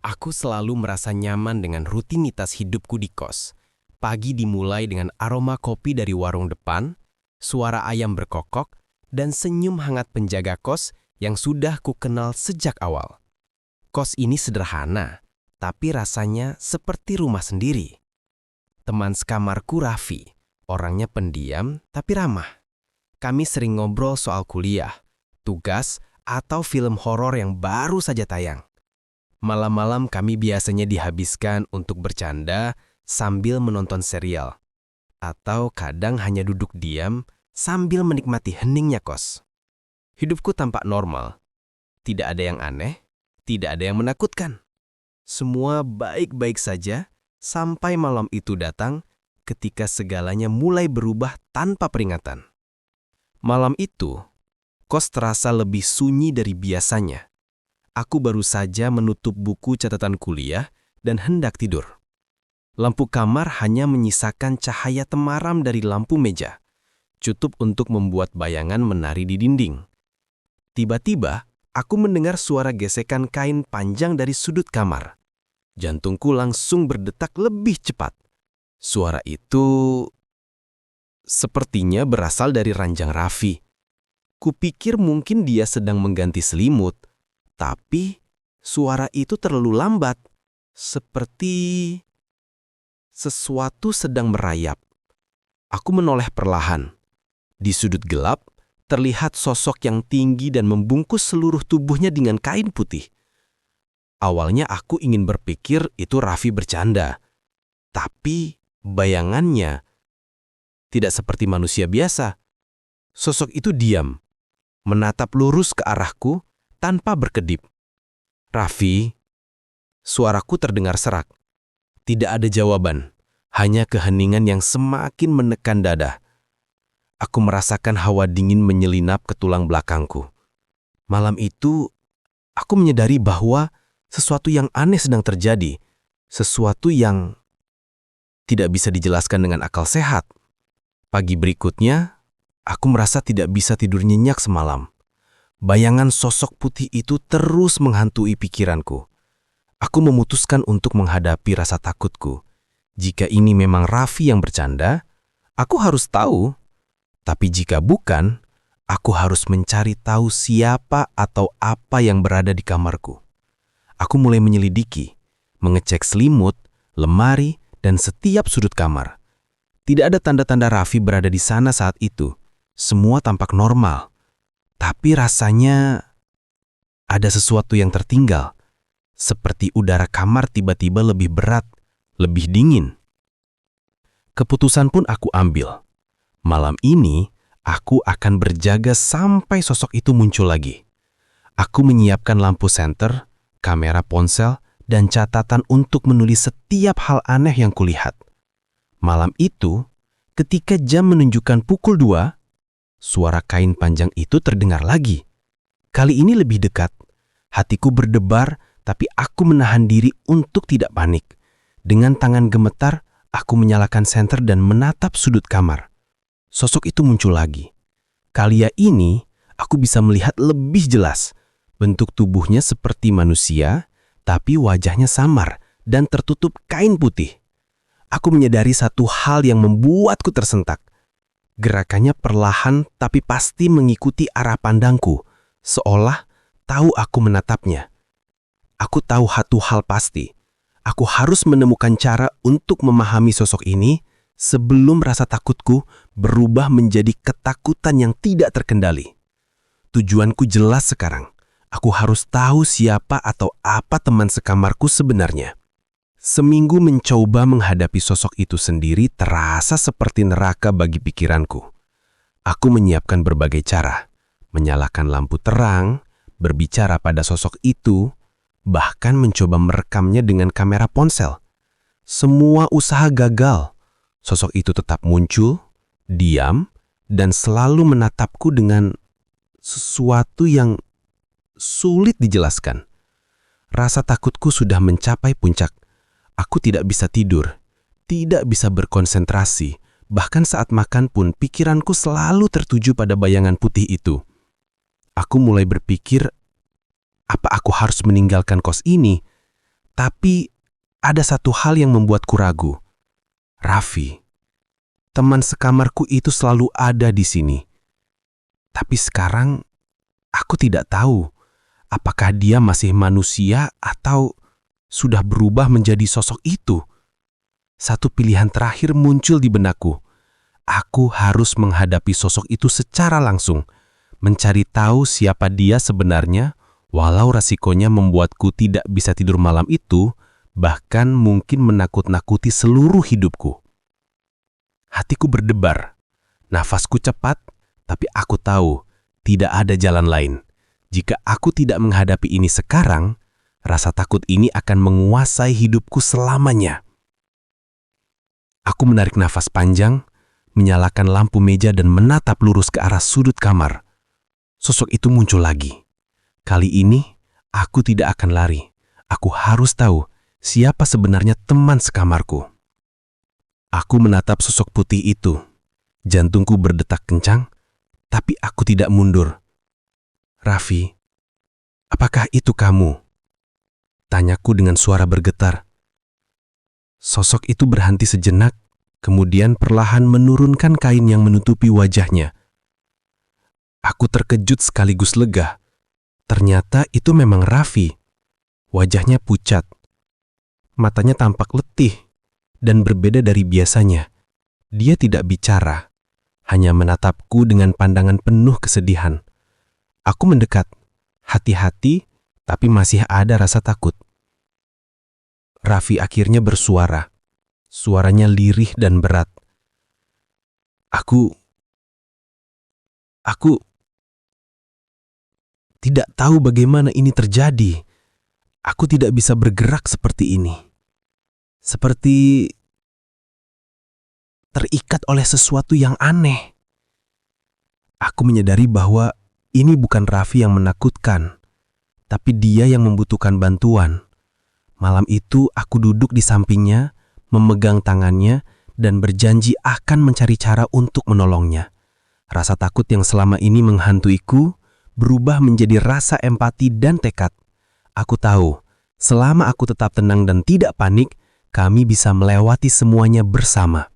Aku selalu merasa nyaman dengan rutinitas hidupku di kos. Pagi dimulai dengan aroma kopi dari warung depan, suara ayam berkokok, dan senyum hangat penjaga kos yang sudah kukenal sejak awal. Kos ini sederhana, tapi rasanya seperti rumah sendiri. Teman sekamarku Raffi, orangnya pendiam tapi ramah. Kami sering ngobrol soal kuliah, tugas, atau film horor yang baru saja tayang. Malam-malam kami biasanya dihabiskan untuk bercanda sambil menonton serial. Atau kadang hanya duduk diam sambil menikmati heningnya kos. Hidupku tampak normal. Tidak ada yang aneh, tidak ada yang menakutkan. Semua baik-baik saja sampai malam itu datang ketika segalanya mulai berubah tanpa peringatan. Malam itu, kos terasa lebih sunyi dari biasanya. Aku baru saja menutup buku catatan kuliah dan hendak tidur. Lampu kamar hanya menyisakan cahaya temaram dari lampu meja, cukup untuk membuat bayangan menari di dinding. Tiba-tiba, aku mendengar suara gesekan kain panjang dari sudut kamar. Jantungku langsung berdetak lebih cepat. Suara itu sepertinya berasal dari ranjang Raffi. Kupikir mungkin dia sedang mengganti selimut. Tapi, suara itu terlalu lambat, seperti sesuatu sedang merayap. Aku menoleh perlahan. Di sudut gelap, terlihat sosok yang tinggi dan membungkus seluruh tubuhnya dengan kain putih. Awalnya aku ingin berpikir itu Raffi bercanda. Tapi, bayangannya tidak seperti manusia biasa. Sosok itu diam, menatap lurus ke arahku, tanpa berkedip. Raffi, suaraku terdengar serak. Tidak ada jawaban, hanya keheningan yang semakin menekan dada. Aku merasakan hawa dingin menyelinap ke tulang belakangku. Malam itu, aku menyadari bahwa sesuatu yang aneh sedang terjadi, sesuatu yang tidak bisa dijelaskan dengan akal sehat. Pagi berikutnya, aku merasa tidak bisa tidur nyenyak semalam. Bayangan sosok putih itu terus menghantui pikiranku. Aku memutuskan untuk menghadapi rasa takutku. Jika ini memang Raffi yang bercanda, aku harus tahu. Tapi jika bukan, aku harus mencari tahu siapa atau apa yang berada di kamarku. Aku mulai menyelidiki, mengecek selimut, lemari, dan setiap sudut kamar. Tidak ada tanda-tanda Raffi berada di sana saat itu. Semua tampak normal. Tapi rasanya ada sesuatu yang tertinggal, seperti udara kamar tiba-tiba lebih berat, lebih dingin. Keputusan pun aku ambil. Malam ini, aku akan berjaga sampai sosok itu muncul lagi. Aku menyiapkan lampu senter, kamera ponsel, dan catatan untuk menulis setiap hal aneh yang kulihat. Malam itu, ketika jam menunjukkan pukul 2, suara kain panjang itu terdengar lagi. Kali ini lebih dekat. Hatiku berdebar, tapi aku menahan diri untuk tidak panik. Dengan tangan gemetar, aku menyalakan senter dan menatap sudut kamar. Sosok itu muncul lagi. Kali ini, aku bisa melihat lebih jelas. Bentuk tubuhnya seperti manusia, tapi wajahnya samar dan tertutup kain putih. Aku menyadari satu hal yang membuatku tersentak. Gerakannya perlahan tapi pasti mengikuti arah pandangku, seolah tahu aku menatapnya. Aku tahu satu hal pasti, aku harus menemukan cara untuk memahami sosok ini sebelum rasa takutku berubah menjadi ketakutan yang tidak terkendali. Tujuanku jelas sekarang, aku harus tahu siapa atau apa teman sekamarku sebenarnya. Seminggu mencoba menghadapi sosok itu sendiri terasa seperti neraka bagi pikiranku. Aku menyiapkan berbagai cara, menyalakan lampu terang, berbicara pada sosok itu, bahkan mencoba merekamnya dengan kamera ponsel. Semua usaha gagal. Sosok itu tetap muncul, diam, dan selalu menatapku dengan sesuatu yang sulit dijelaskan. Rasa takutku sudah mencapai puncak. Aku tidak bisa tidur, tidak bisa berkonsentrasi, bahkan saat makan pun pikiranku selalu tertuju pada bayangan putih itu. Aku mulai berpikir, apa aku harus meninggalkan kos ini? Tapi ada satu hal yang membuatku ragu. Raffi, teman sekamarku itu selalu ada di sini. Tapi sekarang aku tidak tahu apakah dia masih manusia atau sudah berubah menjadi sosok itu. Satu pilihan terakhir muncul di benakku. Aku harus menghadapi sosok itu secara langsung, mencari tahu siapa dia sebenarnya, walau resikonya membuatku tidak bisa tidur malam itu, bahkan mungkin menakut-nakuti seluruh hidupku. Hatiku berdebar, nafasku cepat, tapi aku tahu tidak ada jalan lain. Jika aku tidak menghadapi ini sekarang, rasa takut ini akan menguasai hidupku selamanya. Aku menarik nafas panjang, menyalakan lampu meja dan menatap lurus ke arah sudut kamar. Sosok itu muncul lagi. Kali ini, aku tidak akan lari. Aku harus tahu siapa sebenarnya teman sekamarku. Aku menatap sosok putih itu. Jantungku berdetak kencang, tapi aku tidak mundur. Raffi, apakah itu kamu? Tanyaku dengan suara bergetar. Sosok itu berhenti sejenak, kemudian perlahan menurunkan kain yang menutupi wajahnya. Aku terkejut sekaligus lega. Ternyata itu memang Raffi. Wajahnya pucat. Matanya tampak letih dan berbeda dari biasanya. Dia tidak bicara, hanya menatapku dengan pandangan penuh kesedihan. Aku mendekat, hati-hati, tapi masih ada rasa takut. Raffi akhirnya bersuara. Suaranya lirih dan berat. Aku tidak tahu bagaimana ini terjadi. Aku tidak bisa bergerak seperti ini. Seperti terikat oleh sesuatu yang aneh. Aku menyadari bahwa ini bukan Raffi yang menakutkan, tapi dia yang membutuhkan bantuan. Malam itu aku duduk di sampingnya, memegang tangannya, dan berjanji akan mencari cara untuk menolongnya. Rasa takut yang selama ini menghantuiku berubah menjadi rasa empati dan tekad. Aku tahu, selama aku tetap tenang dan tidak panik, kami bisa melewati semuanya bersama.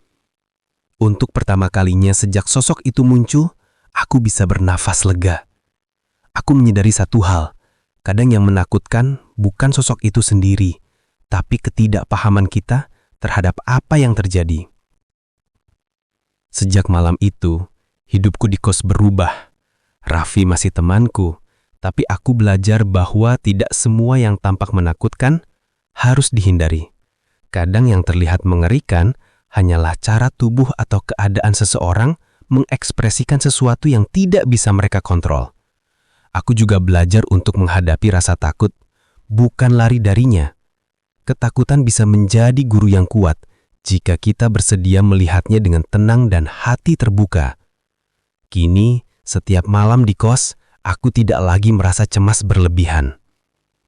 Untuk pertama kalinya sejak sosok itu muncul, aku bisa bernafas lega. Aku menyadari satu hal, kadang yang menakutkan bukan sosok itu sendiri, tapi ketidakpahaman kita terhadap apa yang terjadi. Sejak malam itu, hidupku di kos berubah. Raffi masih temanku, tapi aku belajar bahwa tidak semua yang tampak menakutkan harus dihindari. Kadang yang terlihat mengerikan hanyalah cara tubuh atau keadaan seseorang mengekspresikan sesuatu yang tidak bisa mereka kontrol. Aku juga belajar untuk menghadapi rasa takut, bukan lari darinya. Ketakutan bisa menjadi guru yang kuat jika kita bersedia melihatnya dengan tenang dan hati terbuka. Kini, setiap malam di kos, aku tidak lagi merasa cemas berlebihan.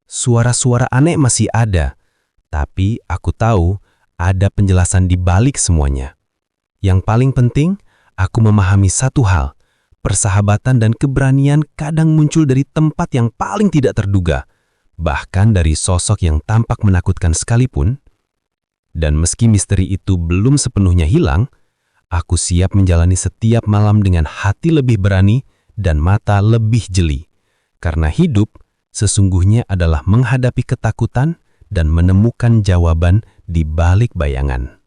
Suara-suara aneh masih ada, tapi aku tahu ada penjelasan di balik semuanya. Yang paling penting, aku memahami satu hal. Persahabatan dan keberanian kadang muncul dari tempat yang paling tidak terduga, bahkan dari sosok yang tampak menakutkan sekalipun. Dan meski misteri itu belum sepenuhnya hilang, aku siap menjalani setiap malam dengan hati lebih berani dan mata lebih jeli. Karena hidup sesungguhnya adalah menghadapi ketakutan dan menemukan jawaban di balik bayangan.